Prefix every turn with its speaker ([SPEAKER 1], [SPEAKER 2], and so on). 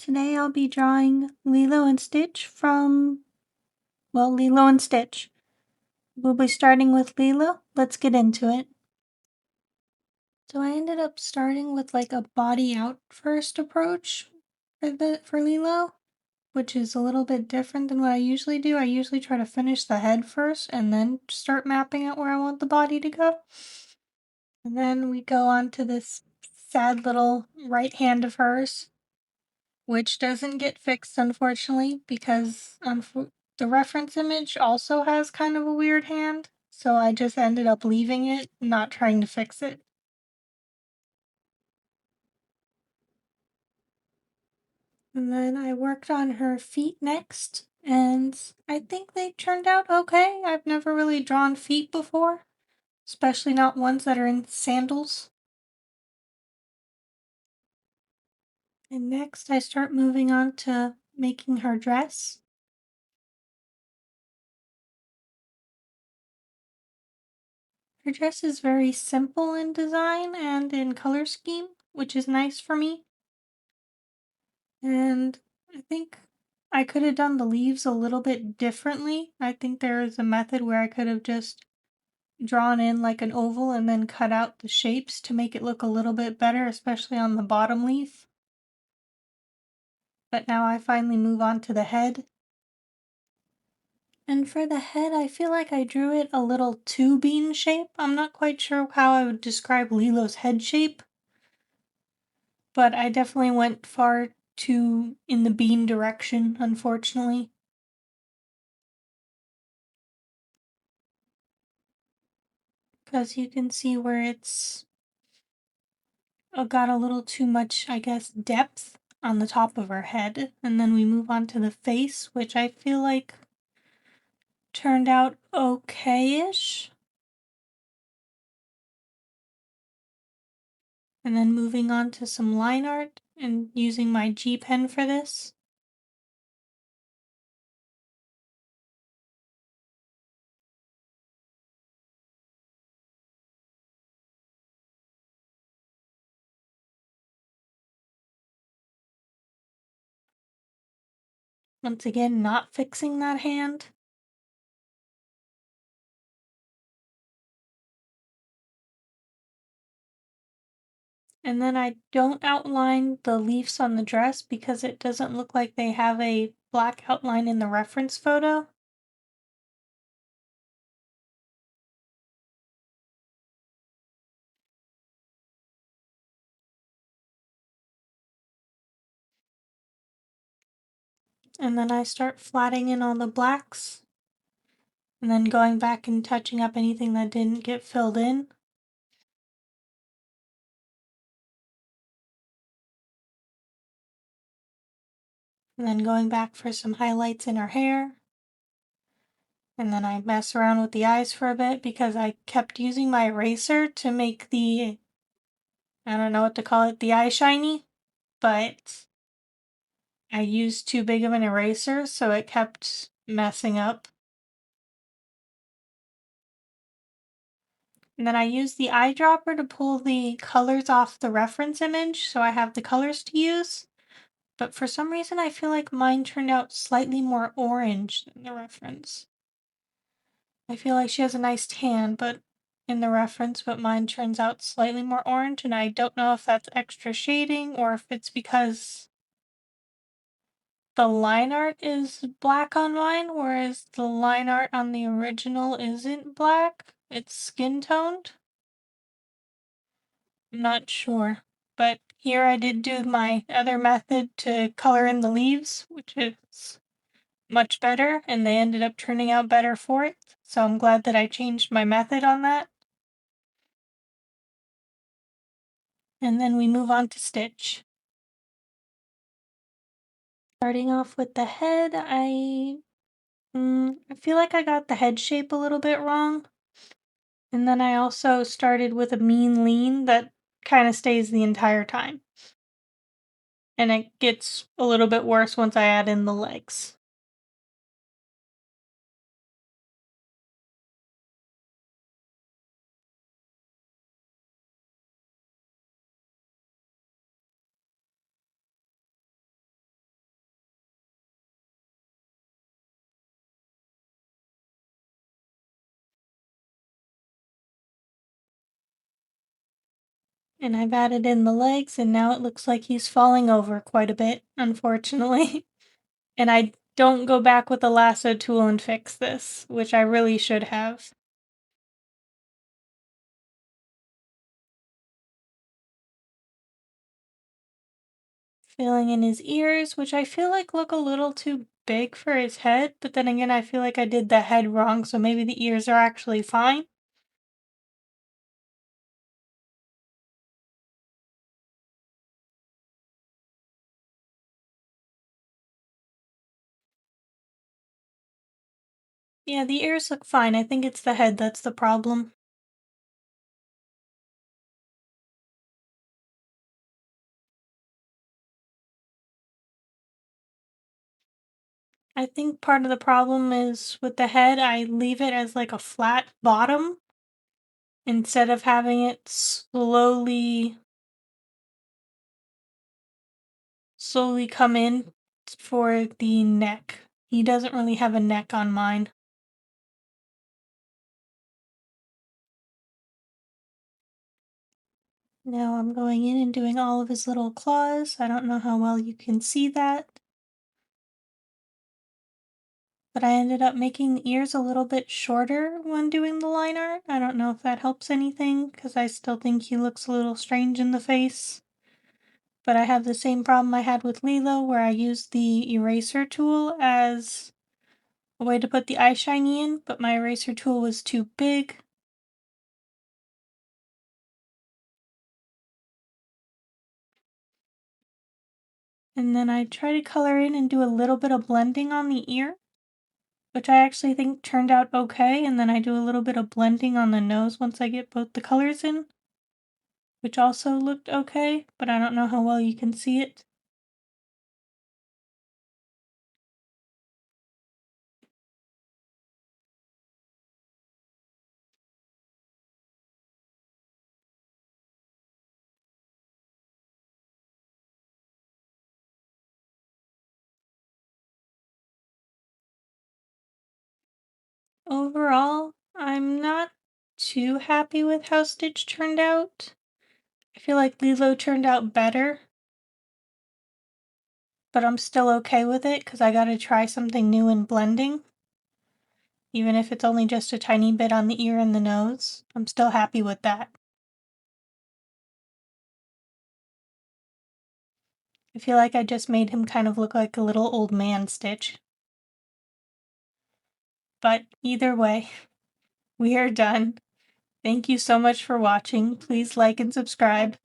[SPEAKER 1] Today I'll be drawing Lilo and Stitch from, Lilo and Stitch. We'll be starting with Lilo. Let's get into it. So I ended up starting with like a body out first approach for Lilo, which is a little bit different than what I usually do. I usually try to finish the head first and then start mapping out where I want the body to go. And then we go on to this sad little right hand of hers, which doesn't get fixed, unfortunately, because the reference image also has kind of a weird hand, so I just ended up leaving it, not trying to fix it. And then I worked on her feet next, and I think they turned out okay. I've never really drawn feet before, especially not ones that are in sandals. And next I start moving on to making her dress. Her dress is very simple in design and in color scheme, which is nice for me. And I think I could have done the leaves a little bit differently. I think there is a method where I could have just drawn in like an oval and then cut out the shapes to make it look a little bit better, especially on the bottom leaf. But now I finally move on to the head. And for the head, I feel like I drew it a little too bean shape. I'm not quite sure how I would describe Lilo's head shape, but I definitely went far too in the bean direction, unfortunately. Because you can see where it's got a little too much, I guess, depth on the top of her head. And then we move on to the face, which I feel like turned out okay-ish. And then moving on to some line art and using my G pen for this. Once again, not fixing that hand. And then I don't outline the leaves on the dress because it doesn't look like they have a black outline in the reference photo. And then I start flatting in all the blacks, and then going back and touching up anything that didn't get filled in. And then going back for some highlights in her hair. And then I mess around with the eyes for a bit because I kept using my eraser to make the, I don't know what to call it, the eye shiny, but I used too big of an eraser, so it kept messing up. And then I used the eyedropper to pull the colors off the reference image, so I have the colors to use. But for some reason I feel like mine turned out slightly more orange than the reference. I feel like she has a nice tan, but in the reference, but mine turns out slightly more orange, and I don't know if that's extra shading or if it's because the line art is black on mine, whereas the line art on the original isn't black. It's skin toned. I'm not sure. But here I did do my other method to color in the leaves, which is much better, and they ended up turning out better for it. So I'm glad that I changed my method on that. And then we move on to Stitch. Starting off with the head, I feel like I got the head shape a little bit wrong. And then I also started with a mean lean that kind of stays the entire time. And it gets a little bit worse once I add in the legs. And I've added in the legs, and now it looks like he's falling over quite a bit, unfortunately. And I don't go back with the lasso tool and fix this, which I really should have. Filling in his ears, which I feel like look a little too big for his head, but then again I feel like I did the head wrong, so maybe the ears are actually fine. Yeah, the ears look fine. I think it's the head that's the problem. I think part of the problem is with the head, I leave it as like a flat bottom instead of having it slowly come in for the neck. He doesn't really have a neck on mine. Now I'm going in and doing all of his little claws. I don't know how well you can see that, but I ended up making the ears a little bit shorter when doing the line art. I don't know if that helps anything, because I still think he looks a little strange in the face. But I have the same problem I had with Lilo, where I used the eraser tool as a way to put the eye shiny in, but my eraser tool was too big. And then I try to color in and do a little bit of blending on the ear, which I actually think turned out okay, and then I do a little bit of blending on the nose once I get both the colors in, which also looked okay, but I don't know how well you can see it. Overall, I'm not too happy with how Stitch turned out. I feel like Lilo turned out better, but I'm still okay with it because I gotta try something new in blending. Even if it's only just a tiny bit on the ear and the nose, I'm still happy with that. I feel like I just made him kind of look like a little old man Stitch. But either way, we are done. Thank you so much for watching. Please like and subscribe.